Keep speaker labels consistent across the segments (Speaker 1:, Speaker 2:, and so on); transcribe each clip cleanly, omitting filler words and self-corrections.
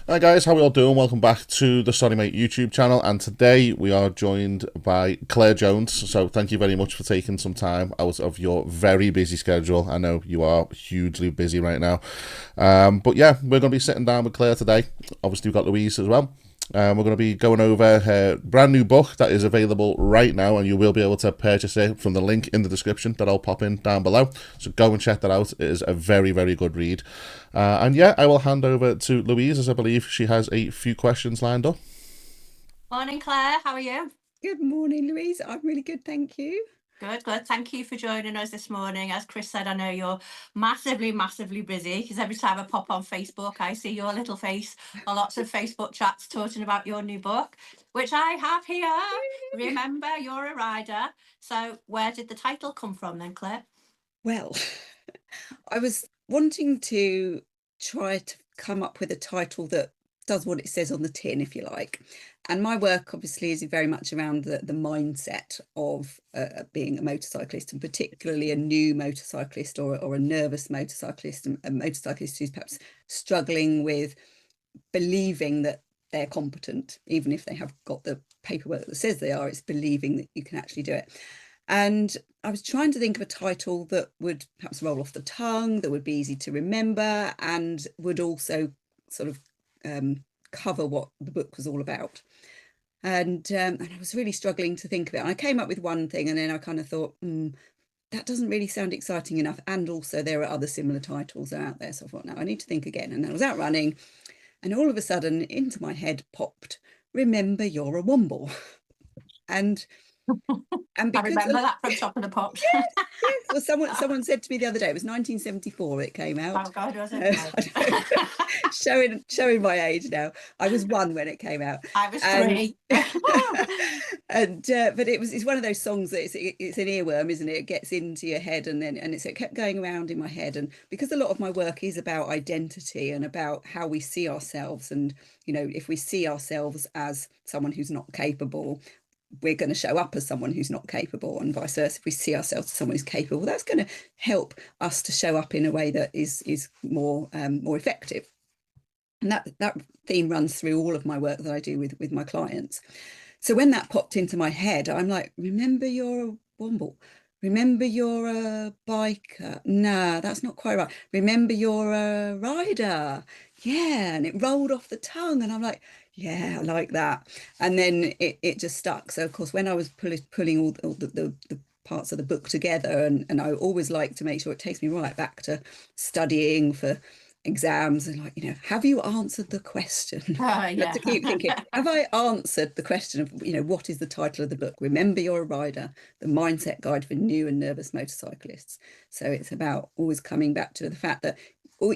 Speaker 1: Hi guys, how are we all doing? Welcome back to the Sorrymate YouTube channel, and today we are joined by Claire Jones. So thank you very much for taking some time out of your very busy schedule. I know you are hugely busy right now. But yeah, we're going to be sitting down with Claire today. Obviously we've got Louise as well. We're going to be going over her brand new book that is available right now, and you will be able to purchase it from the link in the description that I'll pop in down below. So go and check that out. It is a very, very good read. And yeah, I will hand over to Louise, as I believe she has a few questions lined up.
Speaker 2: Morning, Claire. How are you?
Speaker 3: Good morning, Louise. I'm really good, thank you.
Speaker 2: Good, good. Thank you for joining us this morning. As Chris said, I know you're massively, massively busy because every time I pop on Facebook, I see your little face on lots of Facebook chats talking about your new book, which I have here. Remember, you're a rider. So, where did the title come from then, Claire?
Speaker 3: Well, I was wanting to try to come up with a title that does what it says on the tin, if you like. And my work obviously is very much around the mindset of being a motorcyclist, and particularly a new motorcyclist or a nervous motorcyclist, a motorcyclist who's perhaps struggling with believing that they're competent, even if they have got the paperwork that says they are. It's believing that you can actually do it. And I was trying to think of a title that would perhaps roll off the tongue, that would be easy to remember, and would also sort of cover what the book was all about. And I was really struggling to think of it. And I came up with one thing, and then I kind of thought, that doesn't really sound exciting enough. And also there are other similar titles out there. So I thought, no, I need to think again. And I was out running, and all of a sudden into my head popped, "Remember you're a womble." And
Speaker 2: I
Speaker 3: because
Speaker 2: remember that from Top of the Pops.
Speaker 3: yes, well, someone said to me the other day, it was 1974 it came out.
Speaker 2: Oh, God, was it?
Speaker 3: Showing my age now. I was 1 when it came out.
Speaker 2: I was 3.
Speaker 3: And but it's one of those songs that it's an earworm, isn't it? It gets into your head, and it kept going around in my head. And because a lot of my work is about identity and about how we see ourselves, and if we see ourselves as someone who's not capable, we're going to show up as someone who's not capable, and vice versa. If we see ourselves as someone who's capable, that's going to help us to show up in a way that is more effective. And that theme runs through all of my work that I do with my clients. So when that popped into my head, I'm like, remember you're a womble. Remember you're a biker. Nah, that's not quite right. Remember you're a rider. Yeah, and it rolled off the tongue, and I'm like, yeah, I like that. And then it just stuck. So of course, when I was pulling all the parts of the book together, and I always like to make sure it takes me right back to studying for exams, and like, have you answered the question?
Speaker 2: Yeah.
Speaker 3: To keep thinking, have I answered the question of, what is the title of the book? Remember you're a rider, the mindset guide for new and nervous motorcyclists. So it's about always coming back to the fact that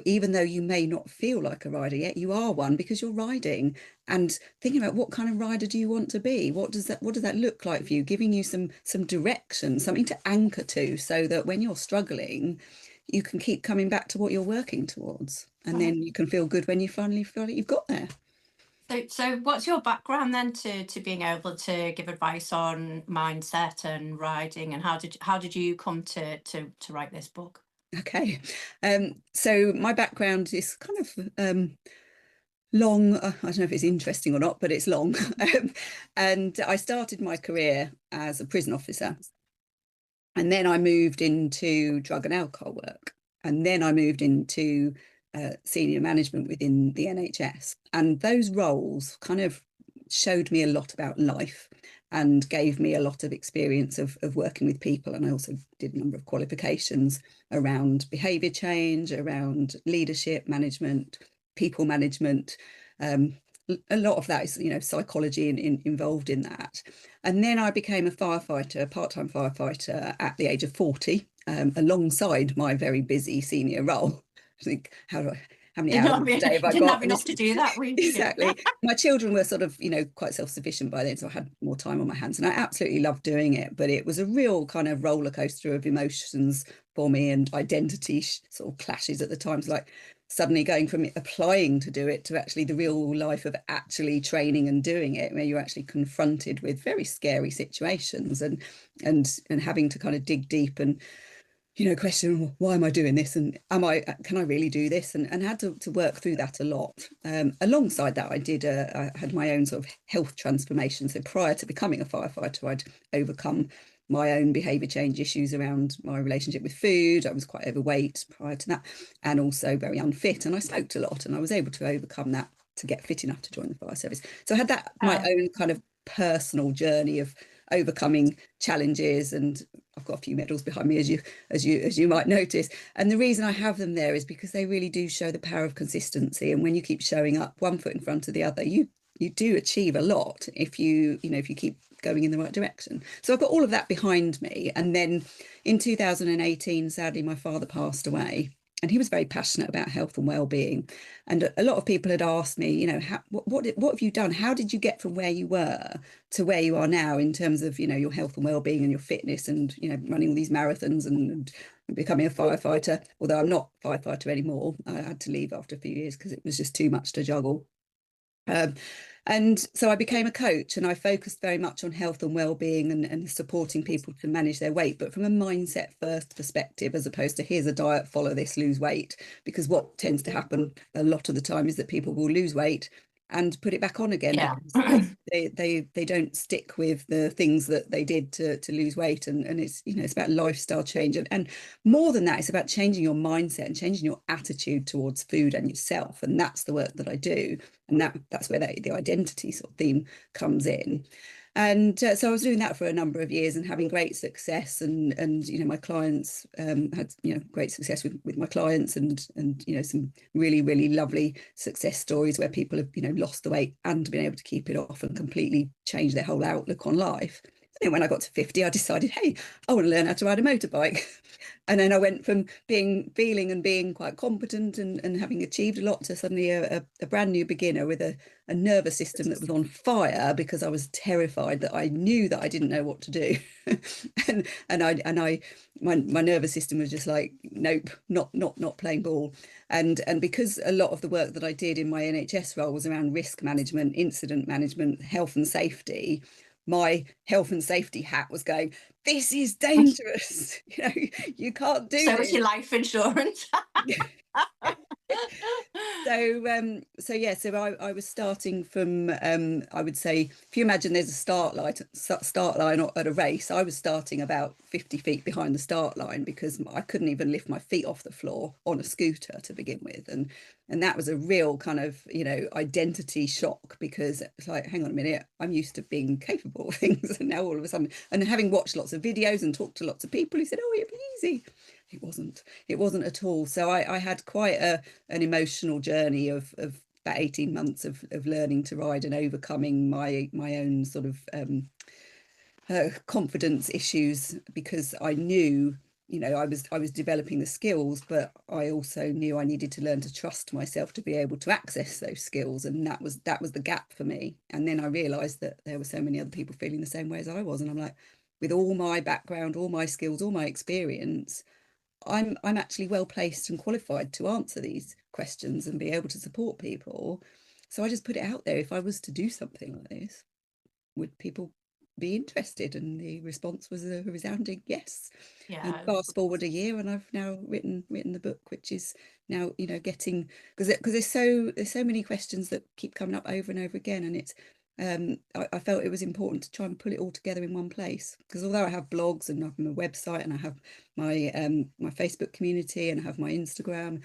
Speaker 3: even though you may not feel like a rider yet, you are one because you're riding, and thinking about what kind of rider do you want to be? What does that look like for you? Giving you some direction, something to anchor to, so that when you're struggling, you can keep coming back to what you're working towards, and then you can feel good when you finally feel like you've got there.
Speaker 2: So what's your background then to being able to give advice on mindset and riding, and how did you come to write this book?
Speaker 3: Okay, so my background is kind of long. I don't know if it's interesting or not, but it's long. And I started my career as a prison officer, and then I moved into drug and alcohol work, and then I moved into senior management within the NHS. And those roles kind of showed me a lot about life and gave me a lot of experience of working with people. And I also did a number of qualifications around behaviour change, around leadership management, people management. A lot of that is, psychology involved in that. And then I became a firefighter, a part-time firefighter at the age of 40, alongside my very busy senior role. I think, how many hours a day have I
Speaker 2: Didn't
Speaker 3: got?
Speaker 2: have enough to do that, we
Speaker 3: Exactly. My children were sort of, quite self-sufficient by then, so I had more time on my hands, and I absolutely loved doing it. But it was a real kind of roller coaster of emotions for me, and identity sort of clashes at the times, like suddenly going from applying to do it to actually the real life of actually training and doing it, where you're actually confronted with very scary situations, and having to kind of dig deep and question, why am I doing this? And can I really do this? And had to work through that a lot. Alongside that, I had my own sort of health transformation. So prior to becoming a firefighter, I'd overcome my own behaviour change issues around my relationship with food. I was quite overweight prior to that, and also very unfit. And I smoked a lot, and I was able to overcome that to get fit enough to join the fire service. So I had that my own kind of personal journey of overcoming challenges, and I've got a few medals behind me, as you might notice. And the reason I have them there is because they really do show the power of consistency. And when you keep showing up one foot in front of the other, you do achieve a lot if you keep going in the right direction. So I've got all of that behind me. And then in 2018, sadly, my father passed away. And he was very passionate about health and well-being. And a lot of people had asked me, what have you done? How did you get from where you were to where you are now in terms of, your health and well-being and your fitness and, running all these marathons and becoming a firefighter? Although I'm not a firefighter anymore. I had to leave after a few years because it was just too much to juggle. And so I became a coach, and I focused very much on health and well-being and supporting people to manage their weight, but from a mindset first perspective, as opposed to here's a diet, follow this, lose weight. Because what tends to happen a lot of the time is that people will lose weight and put it back on again.
Speaker 2: Yeah.
Speaker 3: Because they don't stick with the things that they did to lose weight. And it's, it's about lifestyle change. And more than that, it's about changing your mindset and changing your attitude towards food and yourself. And that's the work that I do. And that's where the identity sort of theme comes in. And so I was doing that for a number of years and having great success. And my clients had great success with my clients, and some really, really lovely success stories where people have lost the weight and been able to keep it off and completely change their whole outlook on life. And then when I got to 50, I decided, hey, I want to learn how to ride a motorbike. And then I went from feeling and being quite competent and having achieved a lot to suddenly a brand new beginner with a nervous system that was on fire because I was terrified that I knew that I didn't know what to do. My nervous system was just like, nope, not playing ball. And because a lot of the work that I did in my NHS role was around risk management, incident management, health and safety, my health and safety hat was going, this is dangerous. You can't do
Speaker 2: So
Speaker 3: this.
Speaker 2: is your life insurance.
Speaker 3: So I was starting from I would say, if you imagine there's a start line at a race, I was starting about 50 feet behind the start line because I couldn't even lift my feet off the floor on a scooter to begin with. And that was a real kind of, identity shock, because it's like, hang on a minute, I'm used to being capable of things. And now all of a sudden, and having watched lots of videos and talked to lots of people who said, oh, it'd be easy. It wasn't at all. So I had quite an emotional journey of about 18 months of learning to ride and overcoming my own sort of confidence issues, because I knew, I was developing the skills, but I also knew I needed to learn to trust myself to be able to access those skills. And that was the gap for me. And then I realized that there were so many other people feeling the same way as I was. And I'm like, with all my background, all my skills, all my experience, I'm actually well placed and qualified to answer these questions and be able to support people. So I just put it out there. If I was to do something like this, would people be interested? And the response was a resounding yes.
Speaker 2: Yeah.
Speaker 3: And fast forward a year, and I've now written the book, which is now getting, because there's so many questions that keep coming up over and over again, and it's I felt it was important to try and pull it all together in one place, because although I have blogs and I have my website and I have my my Facebook community and I have my Instagram,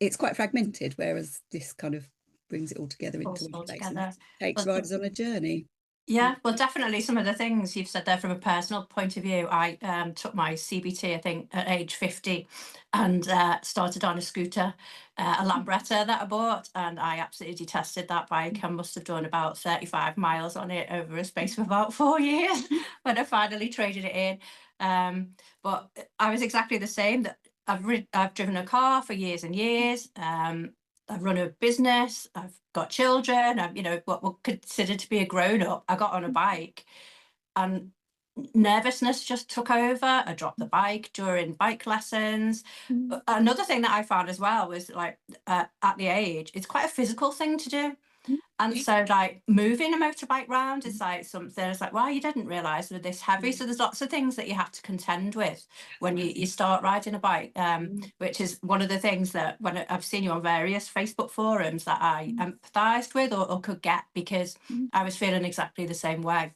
Speaker 3: it's quite fragmented, whereas this kind of brings it all together into one place and takes riders on a journey.
Speaker 2: Yeah, well, definitely some of the things you've said there from a personal point of view. I took my CBT, I think, at age 50, and started on a scooter, a Lambretta that I bought, and I absolutely detested that bike. I must have done about 35 miles on it over a space of about 4 years when I finally traded it in. But I was exactly the same. That I've driven a car for years and years. I've run a business, I've got children, I'm, what we'll consider to be a grown-up. I got on a bike and nervousness just took over. I dropped the bike during bike lessons. Another thing that I found as well was, like, at the age, it's quite a physical thing to do. And so like moving a motorbike round is like something, it's like, wow, you didn't realise they're this heavy. So there's lots of things that you have to contend with when you start riding a bike, which is one of the things that when I've seen you on various Facebook forums that I empathised with or could get, because I was feeling exactly the same way.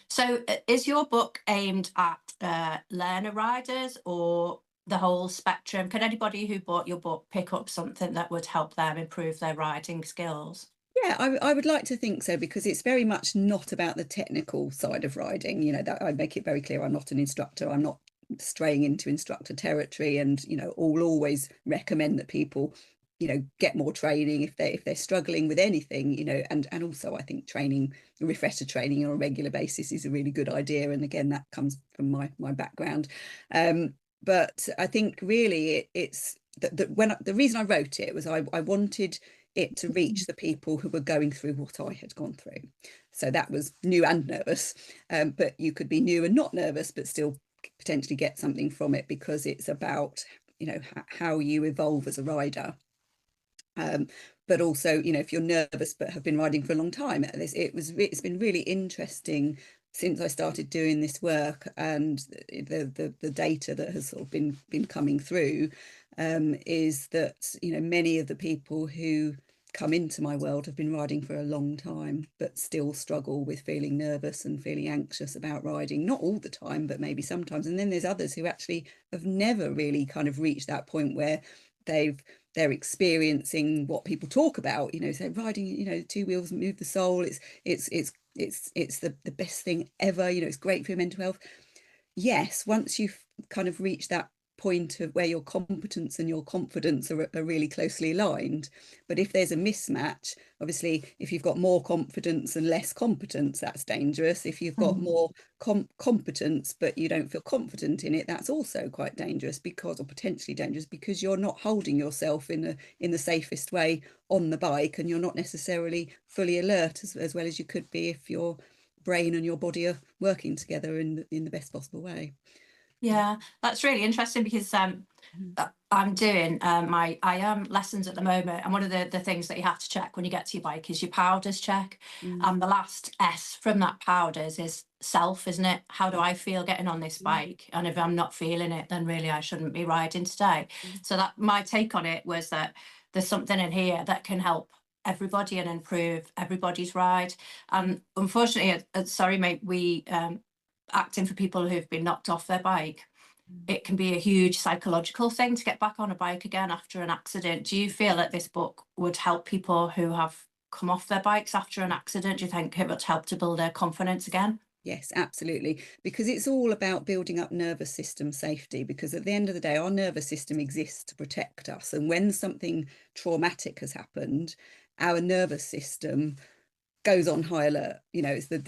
Speaker 2: So is your book aimed at learner riders or the whole spectrum? Can anybody who bought your book pick up something that would help them improve their riding skills?
Speaker 3: Yeah, I would like to think so, because it's very much not about the technical side of riding. You know, that I make it very clear I'm not an instructor. I'm not straying into instructor territory, and you know, I'll always recommend that people, you know, get more training if they're struggling with anything, you know, and also I think training, refresher training on a regular basis is a really good idea. And again, that comes from my background. But I think really it's that the reason I wrote it was I wanted it to reach the people who were going through what I had gone through. So that was new and nervous, but you could be new and not nervous, but still potentially get something from it, because it's about, you know, how you evolve as a rider. But also, you know, if you're nervous but have been riding for a long time, it's been really interesting since I started doing this work, and the data that has sort of been coming through, is that, you know, many of the people who come into my world have been riding for a long time but still struggle with feeling nervous and feeling anxious about riding, not all the time but maybe sometimes. And then there's others who actually have never really kind of reached that point where they're experiencing what people talk about, you know, so riding, you know, two wheels move the soul, it's the best thing ever, you know, it's great for your mental health. Yes, once you've kind of reached that point of where your competence and your confidence are really closely aligned. But if there's a mismatch, obviously, if you've got more confidence and less competence, that's dangerous. If you've got more competence but you don't feel confident in it, that's also quite dangerous, because, or potentially dangerous, because you're not holding yourself in the safest way on the bike, and you're not necessarily fully alert as well as you could be if your brain and your body are working together in the best possible way.
Speaker 2: Yeah, that's really interesting, because I'm doing my IAM lessons at the moment, and one of the things that you have to check when you get to your bike is your powders check. And the last S from that powders is self, isn't it? How do I feel getting on this bike? And if I'm not feeling it, then really I shouldn't be riding today. So that my take on it was that there's something in here that can help everybody and improve everybody's ride. And unfortunately at Sorrymate, we acting for people who've been knocked off their bike, it can be a huge psychological thing to get back on a bike again after an accident. Do you feel that this book would help people who have come off their bikes after an accident? Do you think it would help to build their confidence again?
Speaker 3: Yes, absolutely, because it's all about building up nervous system safety, because at the end of the day, our nervous system exists to protect us. And when something traumatic has happened, our nervous system goes on high alert. You know, it's the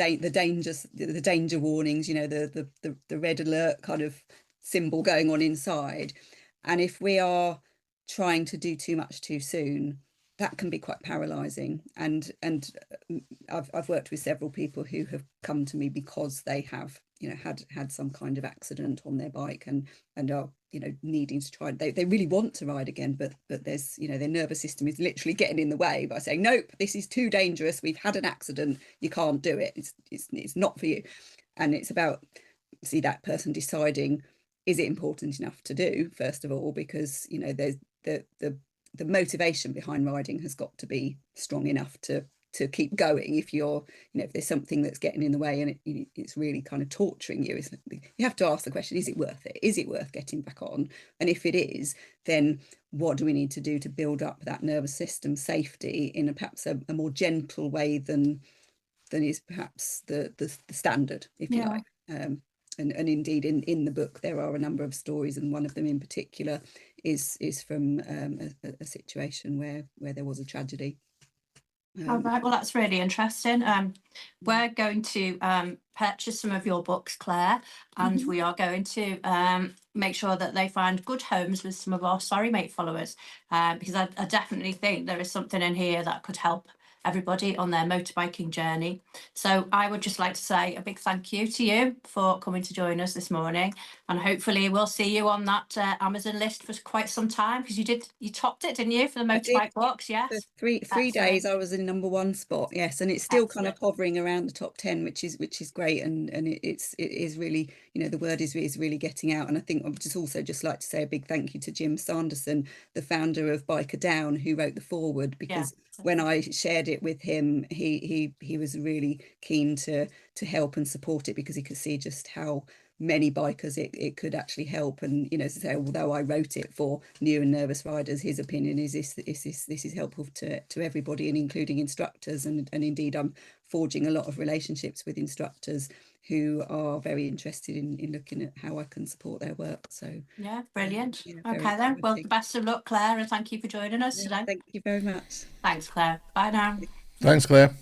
Speaker 3: danger warnings, you know, the red alert kind of symbol going on inside. And if we are trying to do too much too soon, that can be quite paralyzing. And I've worked with several people who have come to me because they have, you know, had some kind of accident on their bike, and are, you know, needing to try. They really want to ride again, but there's, you know, their nervous system is literally getting in the way by saying, nope, this is too dangerous. We've had an accident. You can't do it. It's not for you. And it's about, see, that person deciding, is it important enough to do, first of all, because, you know, there's the motivation behind riding has got to be strong enough to keep going. If you're, you know, if there's something that's getting in the way and it's really kind of torturing you, you have to ask the question, is it worth it? Is it worth getting back on? And if it is, then what do we need to do to build up that nervous system safety in perhaps a more gentle way than is perhaps the standard, if you like. And indeed in the book there are a number of stories, and one of them in particular is from a situation where there was a tragedy.
Speaker 2: All right, well, that's really interesting. We're going to purchase some of your books, Claire, and we are going to make sure that they find good homes with some of our Sorrymate followers, because I definitely think there is something in here that could help everybody on their motorbiking journey. So I would just like to say a big thank you to you for coming to join us this morning, and hopefully we'll see you on that Amazon list for quite some time, because you topped it, didn't you, for the motorbike books? Yes.
Speaker 3: For three days I was in #1 spot, yes, and it's still kind of hovering around the top 10, which is great, and it is really, the word is really getting out. And I think I'd just like to say a big thank you to Jim Sanderson, the founder of Biker Down, who wrote the foreword, because when I shared it with him, he was really keen to help and support it, because he could see just how many bikers it could actually help. And so although I wrote it for new and nervous riders, his opinion is this is helpful to everybody, and including instructors, and indeed I'm forging a lot of relationships with instructors who are very interested in looking at how I can support their work. So
Speaker 2: yeah, brilliant. Okay then, well, the best of luck, Claire, and thank you for joining us today.
Speaker 3: Thank you very much.
Speaker 2: Thanks, Claire. Bye now.
Speaker 1: Thanks, Claire.